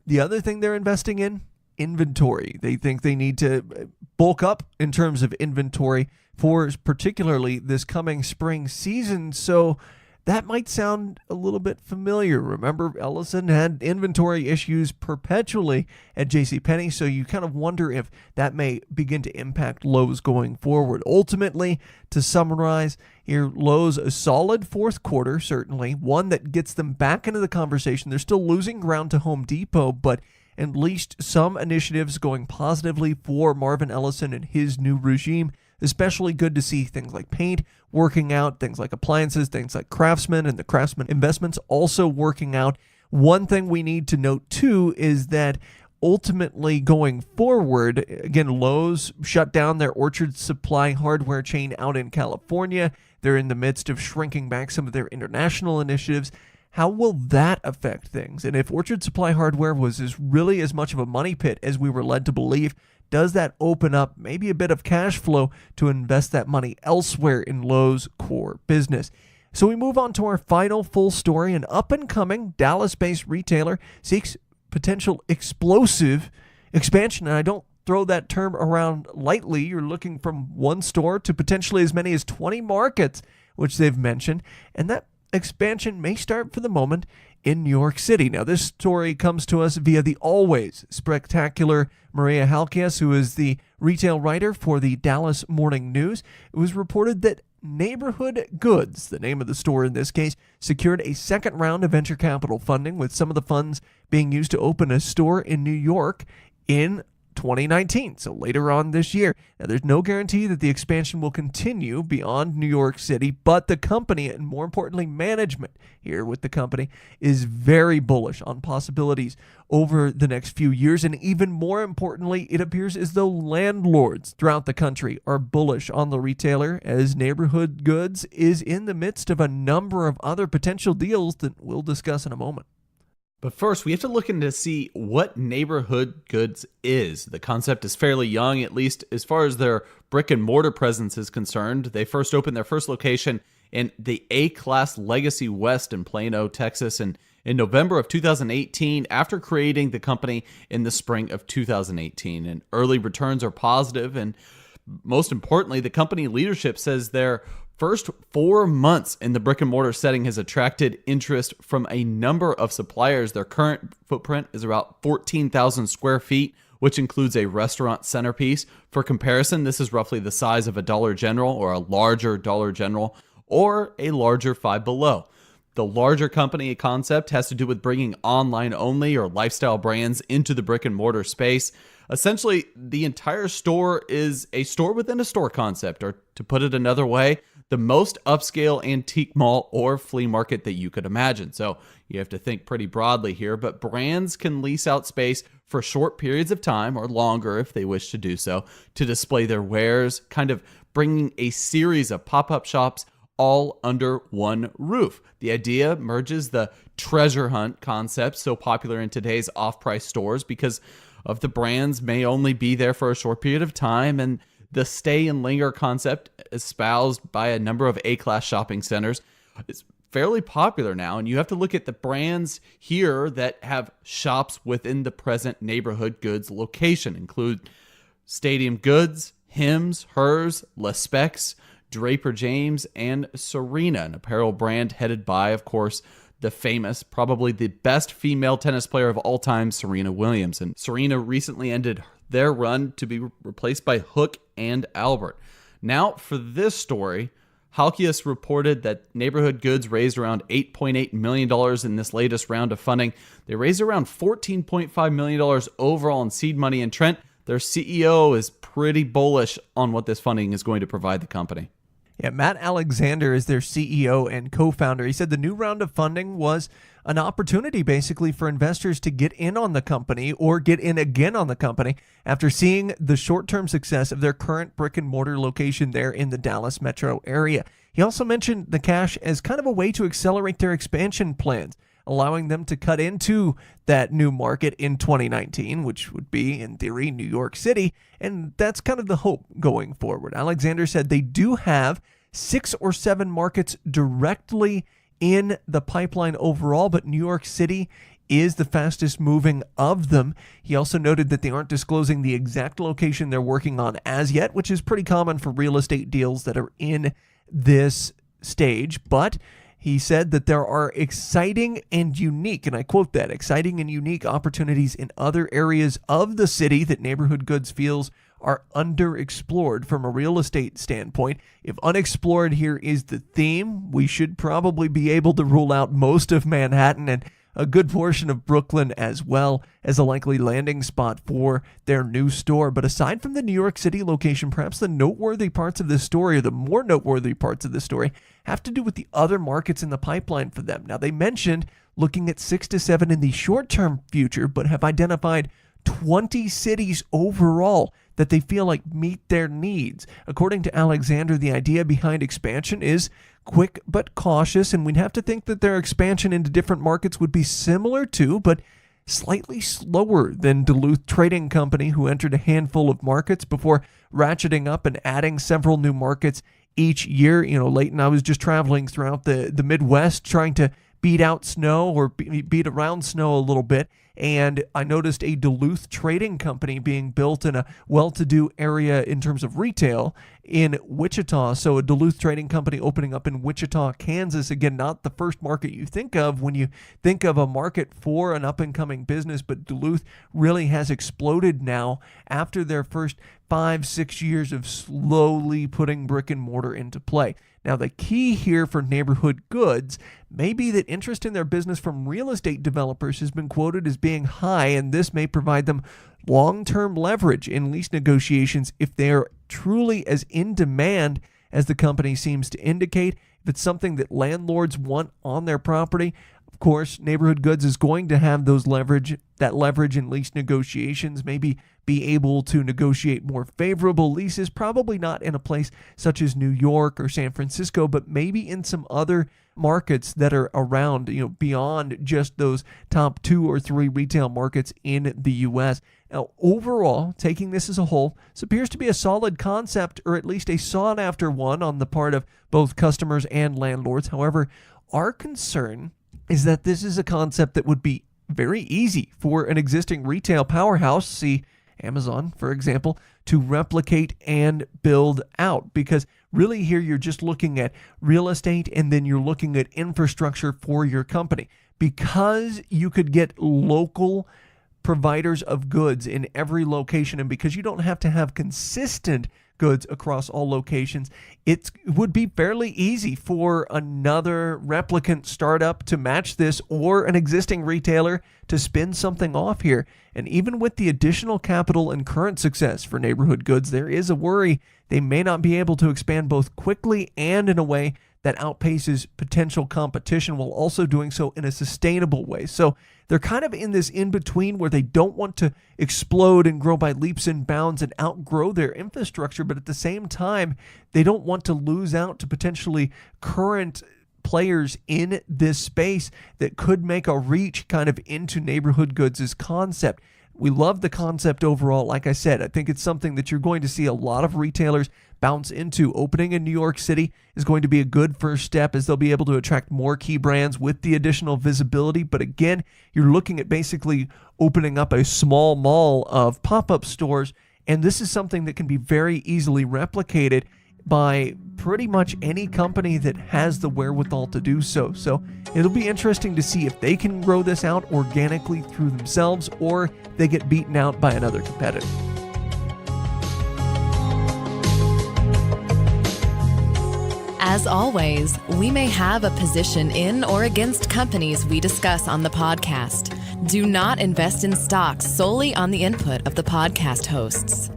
The other thing they're investing in, inventory. They think they need to bulk up in terms of inventory for particularly this coming spring season. So that might sound a little bit familiar. Remember, Ellison had inventory issues perpetually at JCPenney, so you kind of wonder if that may begin to impact Lowe's going forward. Ultimately, to summarize here, Lowe's a solid fourth quarter, certainly, one that gets them back into the conversation. They're still losing ground to Home Depot, but at least some initiatives going positively for Marvin Ellison and his new regime. Especially good to see things like paint working out, things like appliances, things like Craftsman and the Craftsman investments also working out. One thing we need to note too is that ultimately going forward, again, Lowe's shut down their Orchard Supply hardware chain out in California. They're in the midst of shrinking back some of their international initiatives. How will that affect things? And if Orchard Supply hardware was really as much of a money pit as we were led to believe, does that open up maybe a bit of cash flow to invest that money elsewhere in Lowe's core business? So we move on to our final full story. An up-and-coming Dallas-based retailer seeks potential explosive expansion, and I don't throw that term around lightly. You're looking from one store to potentially as many as 20 markets, which they've mentioned, and that expansion may start for the moment in New York City. Now, this story comes to us via the always spectacular Maria Halkias, who is the retail writer for the Dallas Morning News. It was reported that Neighborhood Goods, the name of the store in this case, secured a second round of venture capital funding, with some of the funds being used to open a store in New York in 2019, so later on this year. Now, there's no guarantee that the expansion will continue beyond New York City, but the company, and more importantly, management here with the company, is very bullish on possibilities over the next few years. And even more importantly, it appears as though landlords throughout the country are bullish on the retailer, as Neighborhood Goods is in the midst of a number of other potential deals that we'll discuss in a moment. But first, we have to look into to see what Neighborhood Goods is. The concept is fairly young, at least as far as their brick and mortar presence is concerned. They first opened their first location in the A-Class Legacy West in Plano, Texas, in November of 2018, after creating the company in the spring of 2018. And early returns are positive, and most importantly, the company leadership says their first 4 months in the brick and mortar setting has attracted interest from a number of suppliers. Their current footprint is about 14,000 square feet, which includes a restaurant centerpiece. For comparison, this is roughly the size of a Dollar General, or a larger Dollar General, or a larger Five Below. The larger company concept has to do with bringing online only or lifestyle brands into the brick and mortar space. Essentially, the entire store is a store within a store concept, or to put it another way, the most upscale antique mall or flea market that you could imagine. So you have to think pretty broadly here, but brands can lease out space for short periods of time, or longer if they wish to do so, to display their wares, kind of bringing a series of pop-up shops all under one roof. The idea merges the treasure hunt concept so popular in today's off-price stores because of the brands may only be there for a short period of time, and the stay and linger concept espoused by a number of A-class shopping centers is fairly popular now. And you have to look at the brands here that have shops within the present Neighborhood Goods location. Include Stadium Goods, Hims, Hers, Le Specs, Draper James, and Serena, an apparel brand headed by, of course, the famous, probably the best female tennis player of all time, Serena Williams. And Serena recently ended their run to be replaced by Hook and Albert. Now, for this story, Halkias reported that Neighborhood Goods raised around $8.8 million in this latest round of funding. They raised around $14.5 million overall in seed money, and Trent, their CEO, is pretty bullish on what this funding is going to provide the company. Yeah, Matt Alexander is their CEO and co-founder. He said the new round of funding was an opportunity basically for investors to get in on the company, or get in again on the company, after seeing the short-term success of their current brick and mortar location there in the Dallas metro area. He also mentioned the cash as kind of a way to accelerate their expansion plans, allowing them to cut into that new market in 2019, which would be, in theory, New York City. And that's kind of the hope going forward. Alexander said they do have 6 or 7 markets directly in the pipeline overall, but New York City is the fastest moving of them. He also noted that they aren't disclosing the exact location they're working on as yet, which is pretty common for real estate deals that are in this stage. But he said that there are exciting and unique, and I quote that, exciting and unique opportunities in other areas of the city that Neighborhood Goods feels are underexplored from a real estate standpoint. If unexplored here is the theme, we should probably be able to rule out most of Manhattan and a good portion of Brooklyn as well as a likely landing spot for their new store. But aside from the New York City location, perhaps the noteworthy parts of this story, or the more noteworthy parts of this story, have to do with the other markets in the pipeline for them. Now, they mentioned looking at 6 to 7 in the short-term future, but have identified 20 cities overall that they feel like meet their needs. According to Alexander, the idea behind expansion is quick but cautious, and we'd have to think that their expansion into different markets would be similar to, but slightly slower than Duluth Trading Company, who entered a handful of markets before ratcheting up and adding several new markets each year. Leighton, I was just traveling throughout the Midwest trying to beat out snow or beat around snow a little bit. And I noticed a Duluth trading company being built in a well-to-do area in terms of retail in Wichita. So a Duluth trading company opening up in Wichita, Kansas. Again, not the first market you think of when you think of a market for an up-and-coming business, but Duluth really has exploded now after their first 5-6 years of slowly putting brick and mortar into play. Now, the key here for Neighborhood Goods may be that interest in their business from real estate developers has been quoted as being high, and this may provide them long-term leverage in lease negotiations if they are truly as in demand as the company seems to indicate. If it's something that landlords want on their property, of course, Neighborhood Goods is going to have that leverage in lease negotiations, maybe be able to negotiate more favorable leases, probably not in a place such as New York or San Francisco, but maybe in some other markets that are around, beyond just those top 2 or 3 retail markets in the U.S. Now, overall, taking this as a whole, this appears to be a solid concept, or at least a sought-after one on the part of both customers and landlords. However, our concern is that this is a concept that would be very easy for an existing retail powerhouse, see Amazon, for example, to replicate and build out. Because really here you're just looking at real estate and then you're looking at infrastructure for your company. Because you could get local providers of goods in every location, and because you don't have to have consistent goods across all locations, it would be fairly easy for another replicant startup to match this, or an existing retailer to spin something off here. And even with the additional capital and current success for Neighborhood Goods, there is a worry they may not be able to expand both quickly and in a way that outpaces potential competition, while also doing so in a sustainable way. So they're kind of in this in-between where they don't want to explode and grow by leaps and bounds and outgrow their infrastructure, but at the same time, they don't want to lose out to potentially current players in this space that could make a reach kind of into Neighborhood Goods' concept. We love the concept overall. Like I said, I think it's something that you're going to see a lot of retailers bounce into. Opening in New York City is going to be a good first step, as they'll be able to attract more key brands with the additional visibility. But again, you're looking at basically opening up a small mall of pop-up stores, and this is something that can be very easily replicated by pretty much any company that has the wherewithal to do so. So it'll be interesting to see if they can grow this out organically through themselves, or they get beaten out by another competitor. As always, we may have a position in or against companies we discuss on the podcast. Do not invest in stocks solely on the input of the podcast hosts.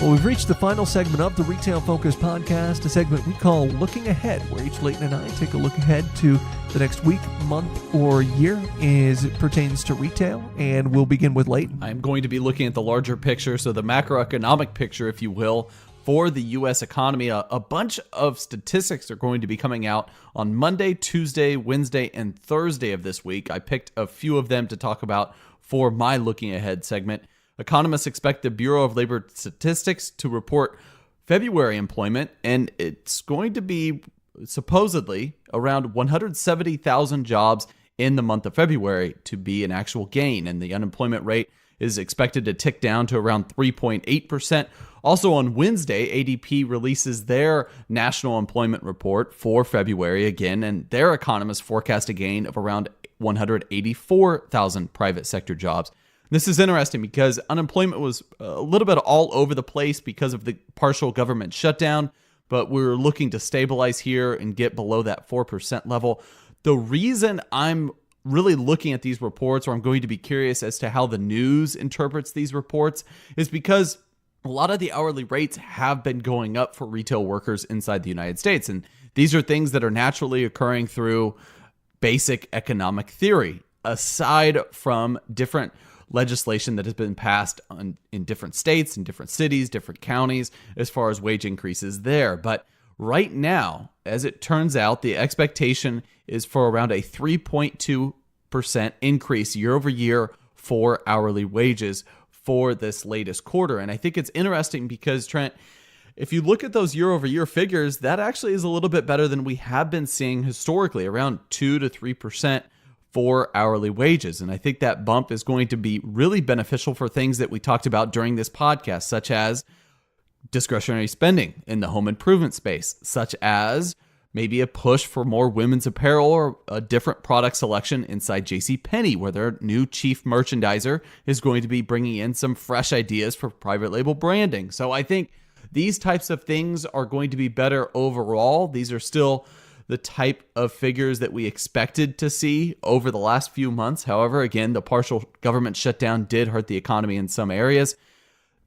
Well, we've reached the final segment of the Retail Focus podcast, a segment we call Looking Ahead, where each Leighton and I take a look ahead to the next week, month, or year as it pertains to retail. And we'll begin with Leighton. I'm going to be looking at the larger picture, so the macroeconomic picture, if you will, for the U.S. economy. A bunch of statistics are going to be coming out on Monday, Tuesday, Wednesday, and Thursday of this week. I picked a few of them to talk about for my Looking Ahead segment. Economists expect the Bureau of Labor Statistics to report February employment, and it's going to be supposedly around 170,000 jobs in the month of February to be an actual gain, and the unemployment rate is expected to tick down to around 3.8%. Also on Wednesday, ADP releases their national employment report for February again, and their economists forecast a gain of around 184,000 private sector jobs. This is interesting because unemployment was a little bit all over the place because of the partial government shutdown, but we're looking to stabilize here and get below that 4% level. The reason I'm really looking at these reports, or I'm going to be curious as to how the news interprets these reports, is because a lot of the hourly rates have been going up for retail workers inside the United States. And these are things that are naturally occurring through basic economic theory, aside from different legislation that has been passed in different states, in different cities, different counties, as far as wage increases there. But right now, as it turns out, the expectation is for around a 3.2% increase year over year for hourly wages for this latest quarter. And I think it's interesting because, Trent, if you look at those year over year figures, that actually is a little bit better than we have been seeing historically, around 2 to 3% for hourly wages. And I think that bump is going to be really beneficial for things that we talked about during this podcast, such as discretionary spending in the home improvement space, such as maybe a push for more women's apparel or a different product selection inside JCPenney, where their new chief merchandiser is going to be bringing in some fresh ideas for private label branding. So I think these types of things are going to be better overall. These are still the type of figures that we expected to see over the last few months. However, again, the partial government shutdown did hurt the economy in some areas.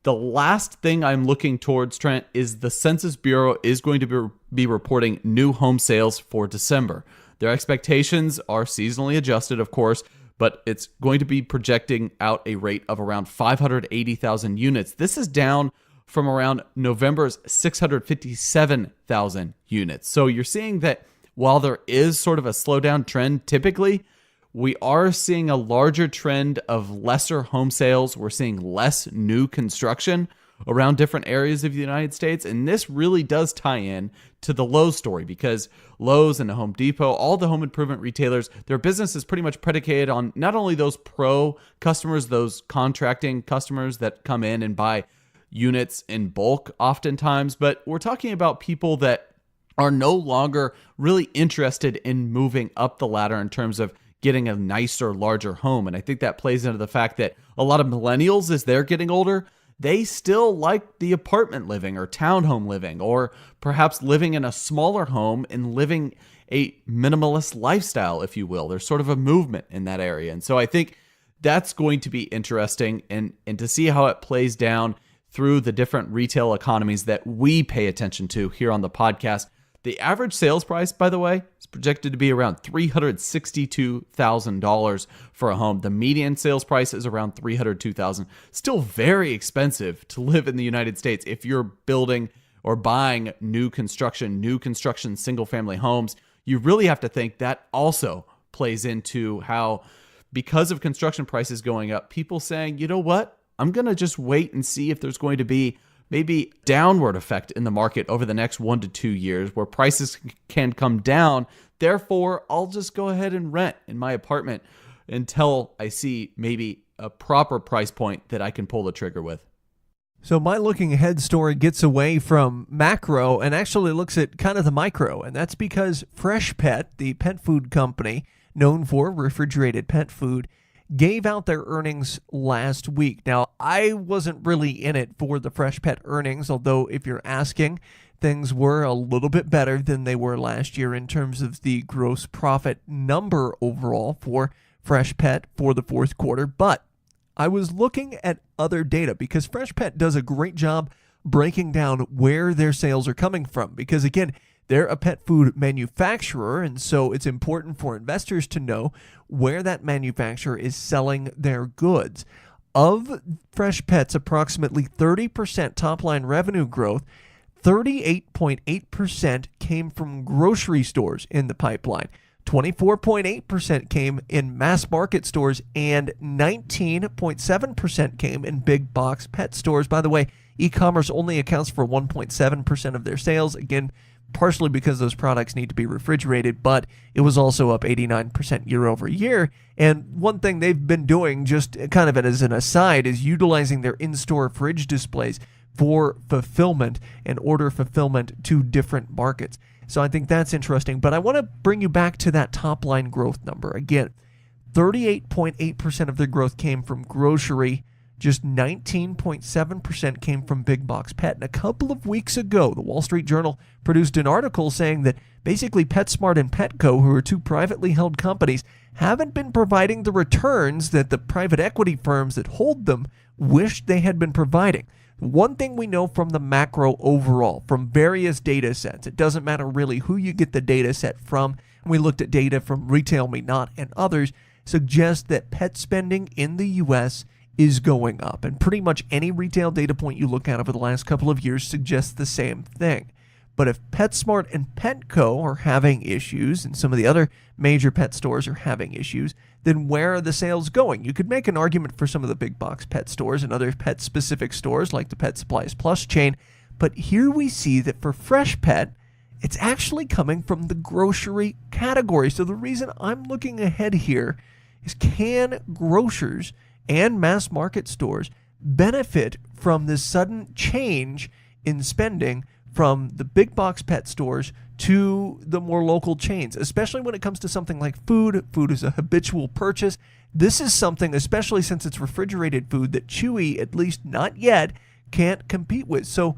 The last thing I'm looking towards, Trent, is the Census Bureau is going to be reporting new home sales for December. Their expectations are seasonally adjusted, of course, but it's going to be projecting out a rate of around 580,000 units. This is down from around November's 657,000 units. So you're seeing that while there is sort of a slowdown trend typically, we are seeing a larger trend of lesser home sales. We're seeing less new construction around different areas of the United States. And this really does tie in to the Lowe story, because Lowe's and the Home Depot, all the home improvement retailers, their business is pretty much predicated on not only those pro customers, those contracting customers that come in and buy units in bulk oftentimes, but we're talking about people that are no longer really interested in moving up the ladder in terms of getting a nicer, larger home. And I think that plays into the fact that a lot of millennials, as they're getting older, they still like the apartment living or townhome living, or perhaps living in a smaller home and living a minimalist lifestyle, if you will. There's sort of a movement in that area. And so I think that's going to be interesting, and to see how it plays down through the different retail economies that we pay attention to here on the podcast. The average sales price, by the way, is projected to be around $362,000 for a home. The median sales price is around $302,000. Still very expensive to live in the United States if you're building or buying new construction single-family homes. You really have to think that also plays into how, because of construction prices going up, people saying, you know what? I'm going to just wait and see if there's going to be maybe downward effect in the market over the next 1 to 2 years where prices can come down. Therefore, I'll just go ahead and rent in my apartment until I see maybe a proper price point that I can pull the trigger with. So my looking ahead story gets away from macro and actually looks at kind of the micro. And that's because Freshpet, the pet food company known for refrigerated pet food, gave out their earnings last week. Now, I wasn't really in it for the Freshpet earnings, although if you're asking, things were a little bit better than they were last year in terms of the gross profit number overall for Freshpet for the fourth quarter. But I was looking at other data because Freshpet does a great job breaking down where their sales are coming from. Because again, they're a pet food manufacturer, and so it's important for investors to know where that manufacturer is selling their goods. Of Freshpet's approximately 30% top-line revenue growth, 38.8% came from grocery stores in the pipeline. 24.8% came in mass market stores, and 19.7% came in big box pet stores. By the way, e-commerce only accounts for 1.7% of their sales. Again, partially because those products need to be refrigerated, but it was also up 89% year over year. And one thing they've been doing, just kind of as an aside, is utilizing their in-store fridge displays for fulfillment and order fulfillment to different markets. So I think that's interesting. But I want to bring you back to that top-line growth number. Again, 38.8% of their growth came from grocery. Just 19.7% came from big box pet. And a couple of weeks ago, the Wall Street Journal produced an article saying that basically PetSmart and Petco, who are two privately held companies, haven't been providing the returns that the private equity firms that hold them wish they had been providing. One thing we know from the macro overall, from various data sets, it doesn't matter really who you get the data set from. We looked at data from Retail Me Not and others, suggests that pet spending in the U.S. is going up. And pretty much any retail data point you look at over the last couple of years suggests the same thing. But if PetSmart and Petco are having issues, and some of the other major pet stores are having issues, then where are the sales going? You could make an argument for some of the big box pet stores and other pet-specific stores like the Pet Supplies Plus chain, but here we see that for Freshpet, it's actually coming from the grocery category. So the reason I'm looking ahead here is, can grocers and mass market stores benefit from this sudden change in spending from the big box pet stores to the more local chains, especially when it comes to something like food. Food is a habitual purchase. This is something, especially since it's refrigerated food, that Chewy, at least not yet, can't compete with. So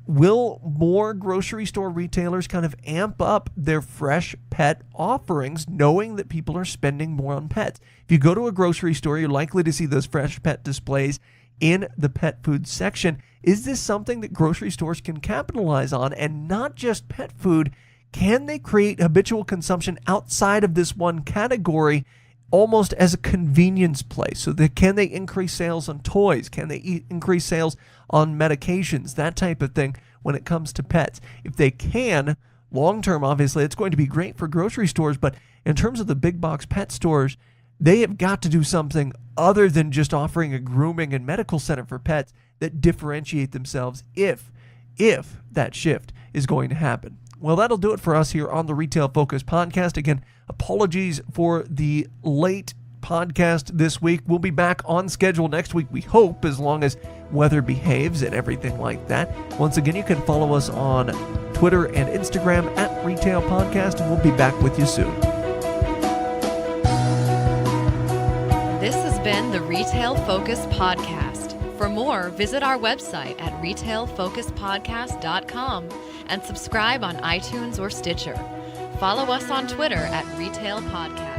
will more grocery store retailers kind of amp up their fresh pet offerings, knowing that people are spending more on pets? If you go to a grocery store, you're likely to see those fresh pet displays in the pet food section. Is this something that grocery stores can capitalize on? And not just pet food, can they create habitual consumption outside of this one category, almost as a convenience play? So can they increase sales on toys? Can they increase sales on medications? That type of thing when it comes to pets. If they can, long term, obviously, it's going to be great for grocery stores. But in terms of the big box pet stores, they have got to do something other than just offering a grooming and medical center for pets that differentiate themselves if that shift is going to happen. Well, that'll do it for us here on the Retail Focus podcast. Again, apologies for the late podcast this week. We'll be back on schedule next week, we hope, as long as weather behaves and everything like that. Once again, you can follow us on Twitter and Instagram at Retail Podcast, and we'll be back with you soon. This has been the Retail Focus Podcast. For more, visit our website at retailfocuspodcast.com and subscribe on iTunes or Stitcher. Follow us on Twitter at Retail Podcast.